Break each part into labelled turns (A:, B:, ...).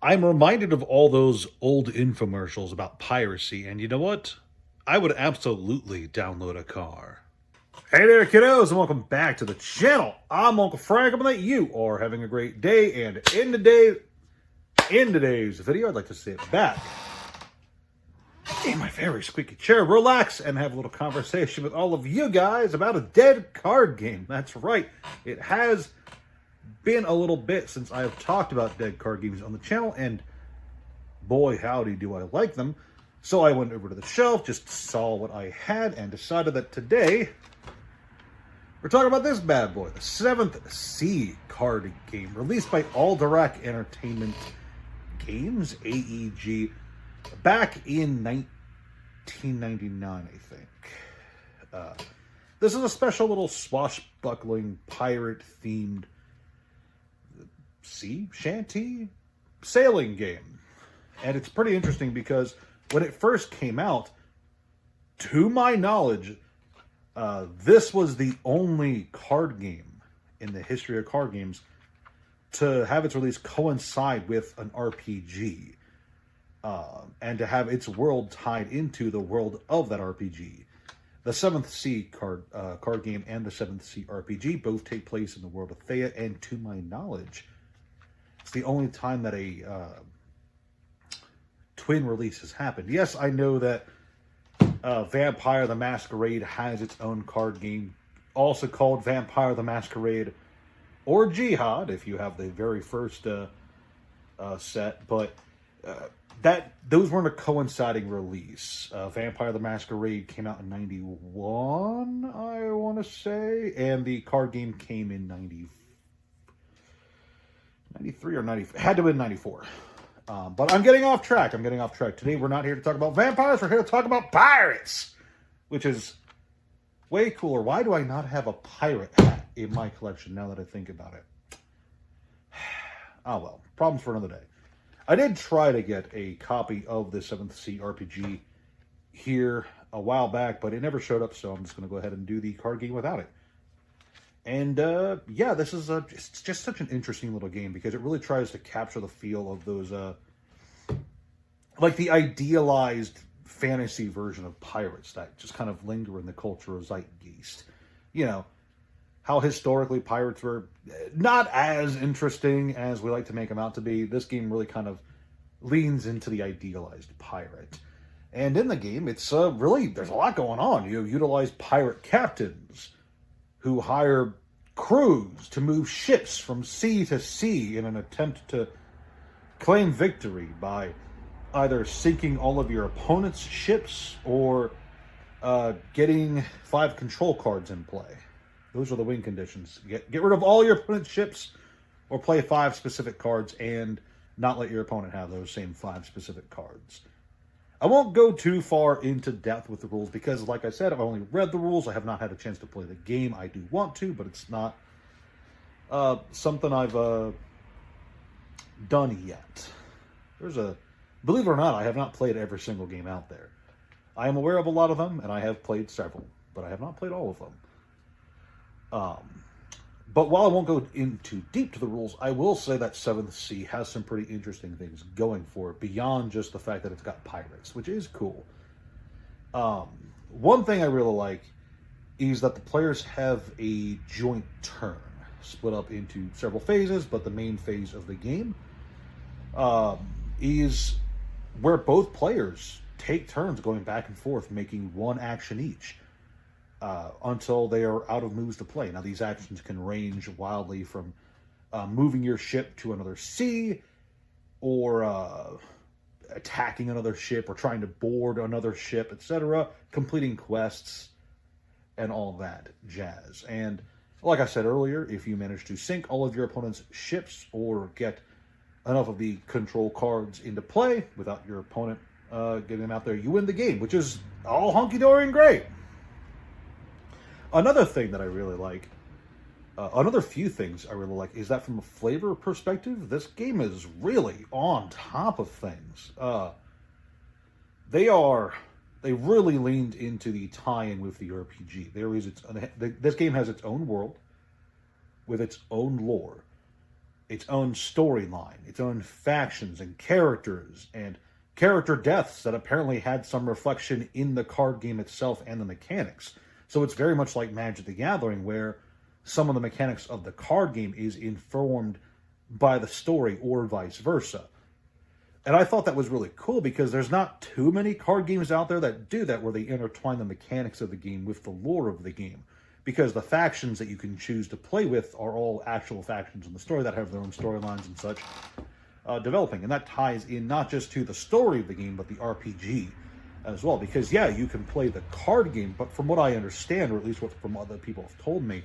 A: I'm reminded of all those old infomercials about piracy, and you know what? I would absolutely download a car. Hey there, kiddos, and welcome back to the channel. I'm Uncle Frank. I'm gonna let you are having a great day, and in today's video, I'd like to sit back in my very squeaky chair, relax, and have a little conversation with all of you guys about a dead card game. That's right. It has been a little bit since I have talked about dead card games on the channel, and boy howdy do I like them. So I went over to the shelf, just saw what I had, and decided that today we're talking about this bad boy, the 7th Sea card game, released by Alderac Entertainment Games, AEG, back in 1999, I think. This is a special little swashbuckling, pirate-themed sea shanty sailing game. And it's pretty interesting because when it first came out, to my knowledge, this was the only card game in the history of card games to have its release coincide with an RPG, and to have its world tied into the world of that RPG. The 7th Sea card game and the 7th Sea RPG both take place in the world of Thea, and to my knowledge, it's the only time that a twin release has happened. Yes, I know that Vampire the Masquerade has its own card game, also called Vampire the Masquerade or Jihad, if you have the very first set, but those weren't a coinciding release. Vampire the Masquerade came out in 91, I want to say, and the card game came in 93 or 94. Had to have been 94. But I'm getting off track. Today we're not here to talk about vampires. We're here to talk about pirates, which is way cooler. Why do I not have a pirate hat in my collection now that I think about it? Oh well, problems for another day. I did try to get a copy of the 7th Sea RPG here a while back, but it never showed up, so I'm just going to go ahead and do the card game without it. And yeah, this is it's just such an interesting little game because it really tries to capture the feel of those, like the idealized fantasy version of pirates that just kind of linger in the cultural zeitgeist. You know, how historically pirates were not as interesting as we like to make them out to be. This game really kind of leans into the idealized pirate. And in the game, it's really, there's a lot going on. You utilize pirate captains who hire crews to move ships from sea to sea in an attempt to claim victory by either sinking all of your opponent's ships or getting 5 control cards in play. Those are the win conditions. Get rid of all your opponent's ships or play 5 specific cards and not let your opponent have those same 5 specific cards. I won't go too far into depth with the rules because, like I said, I've only read the rules. I have not had a chance to play the game. I do want to, but it's not something I've done yet. Believe it or not, I have not played every single game out there. I am aware of a lot of them, and I have played several, but I have not played all of them. But while I won't go in too deep to the rules, I will say that 7th Sea has some pretty interesting things going for it, beyond just the fact that it's got pirates, which is cool. One thing I really like is that the players have a joint turn, split up into several phases, but the main phase of the game is where both players take turns going back and forth, making one action each. Until they are out of moves to play. Now, these actions can range wildly from moving your ship to another sea, or attacking another ship, or trying to board another ship, etc., completing quests, and all that jazz. And like I said earlier, if you manage to sink all of your opponent's ships, or get enough of the control cards into play without your opponent getting them out there, you win the game, which is all hunky-dory and great. Another thing that I really like, another few things I really like, is that from a flavor perspective, this game is really on top of things. They really leaned into the tie-in with the RPG. This game has its own world with its own lore. its own storyline, its own factions and character deaths that apparently had some reflection in the card game itself and the mechanics. So it's very much like Magic the Gathering, where some of the mechanics of the card game is informed by the story or vice versa. And I thought that was really cool because there's not too many card games out there that do that, where they intertwine the mechanics of the game with the lore of the game. Because the factions that you can choose to play with are all actual factions in the story that have their own storylines and such developing. And that ties in not just to the story of the game, but the RPG as well. Because, yeah, you can play the card game, but from what I understand, or at least from other people have told me,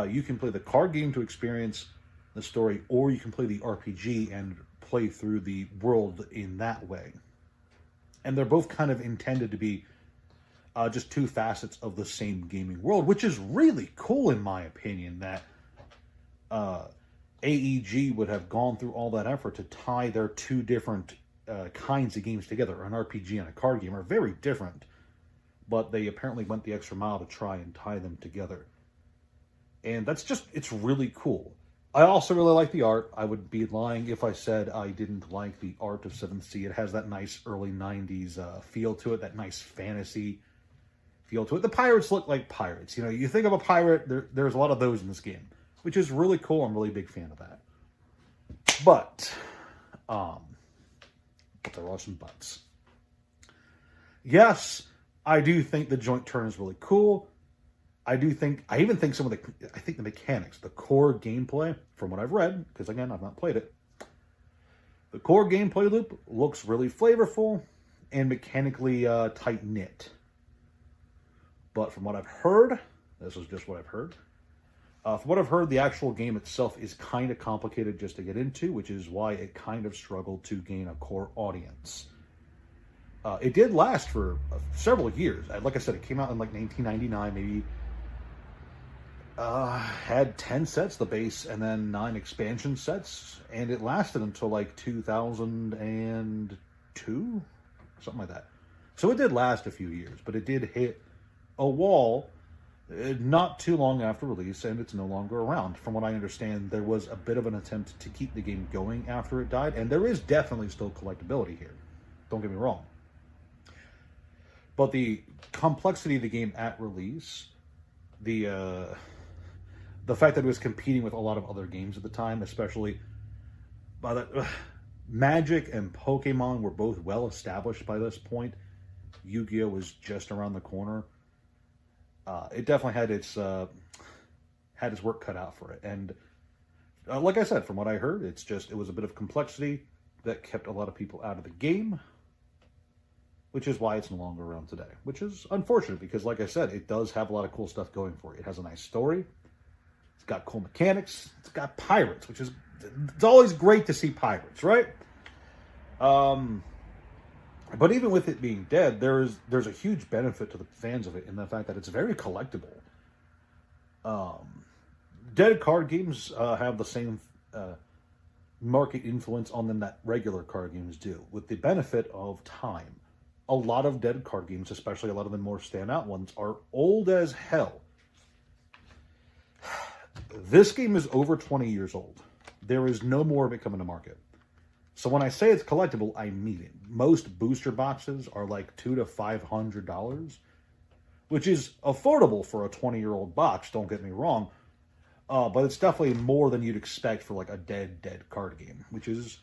A: you can play the card game to experience the story, or you can play the RPG and play through the world in that way. And they're both kind of intended to be just two facets of the same gaming world, which is really cool in my opinion, that AEG would have gone through all that effort to tie their two different kinds of games together. An RPG and a card game are very different, but they apparently went the extra mile to try and tie them together. And it's really cool. I also really like the art. I would be lying if I said I didn't like the art of 7th Sea. It has that nice early 90s feel to it, that nice fantasy feel to it. The pirates look like pirates. You know, you think of a pirate, there's a lot of those in this game, which is really cool. I'm really a big fan of that. But there are some buts. Yes, I do think the joint turn is really cool. I even think the mechanics, the core gameplay, from what I've read, because again, I've not played it, the core gameplay loop looks really flavorful and mechanically tight-knit. But from what I've heard, this is just what I've heard, the actual game itself is kind of complicated just to get into, which is why it kind of struggled to gain a core audience. It did last for several years. Like I said, it came out in like 1999, maybe. Had 10 sets, the base, and then 9 expansion sets, and it lasted until like 2002, something like that. So it did last a few years, but it did hit a wall not too long after release, and it's no longer around. From what I understand, there was a bit of an attempt to keep the game going after it died, and there is definitely still collectability here. Don't get me wrong. But the complexity of the game at release, the fact that it was competing with a lot of other games at the time, especially Magic and Pokemon were both well established by this point. Yu-Gi-Oh! Was just around the corner. It definitely had its work cut out for it. And like I said, from what I heard, it was a bit of complexity that kept a lot of people out of the game, which is why it's no longer around today, which is unfortunate because, like I said, it does have a lot of cool stuff going for it. It has a nice story. It's got cool mechanics. It's got pirates, it's always great to see pirates, right? But even with it being dead, there's a huge benefit to the fans of it in the fact that it's very collectible. Dead card games have the same market influence on them that regular card games do, with the benefit of time. A lot of dead card games, especially a lot of the more standout ones, are old as hell. This game is over 20 years old. There is no more of it coming to market. So when I say it's collectible, I mean it. Most booster boxes are like $200 to $500, which is affordable for a 20-year-old box, don't get me wrong. But it's definitely more than you'd expect for like a dead card game, which is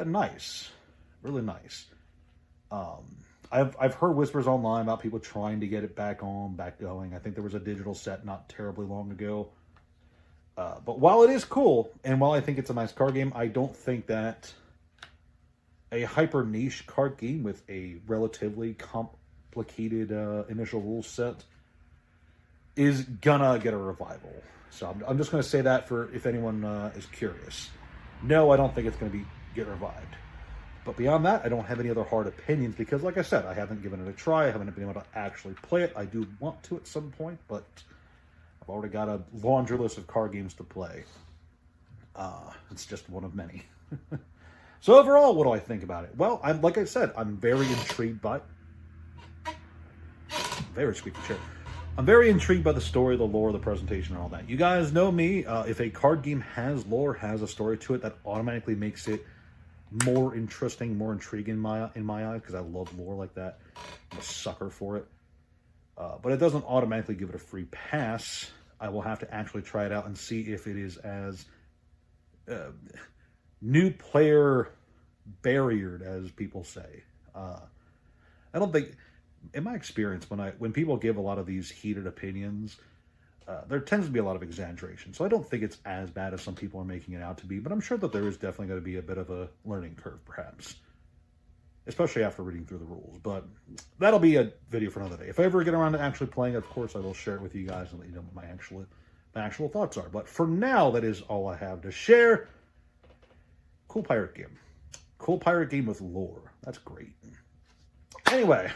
A: nice. Really nice. I've heard whispers online about people trying to get it back going. I think there was a digital set not terribly long ago. But while it is cool, and while I think it's a nice card game, I don't think that a hyper niche card game with a relatively complicated initial rule set is gonna get a revival. So I'm just gonna say that for if anyone is curious. No, I don't think it's gonna get revived. But beyond that, I don't have any other hard opinions because, like I said, I haven't given it a try. I haven't been able to actually play it. I do want to at some point, but I've already got a laundry list of card games to play. It's just one of many. So overall, what do I think about it? Well, I'm very intrigued by... Very squeaky chair. I'm very intrigued by the story, the lore, the presentation, and all that. You guys know me. If a card game has lore, has a story to it, that automatically makes it more interesting, more intriguing in my eyes, because I love lore like that. I'm a sucker for it. But it doesn't automatically give it a free pass. I will have to actually try it out and see if it is as new player barriered as people say. I don't think, in my experience, when people give a lot of these heated opinions, there tends to be a lot of exaggeration. So I don't think it's as bad as some people are making it out to be, but I'm sure that there is definitely going to be a bit of a learning curve, perhaps, especially after reading through the rules. But that'll be a video for another day. If I ever get around to actually playing, of course, I will share it with you guys and let you know what my actual thoughts are. But for now, that is all I have to share. Cool pirate game. Cool pirate game with lore. That's great. Anyway,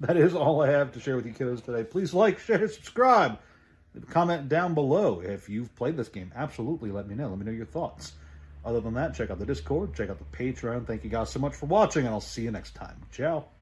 A: that is all I have to share with you kiddos today. Please like, share, subscribe. Leave a comment down below if you've played this game. Absolutely, let me know. Let me know your thoughts. Other than that, check out the Discord, check out the Patreon. Thank you guys so much for watching, and I'll see you next time. Ciao.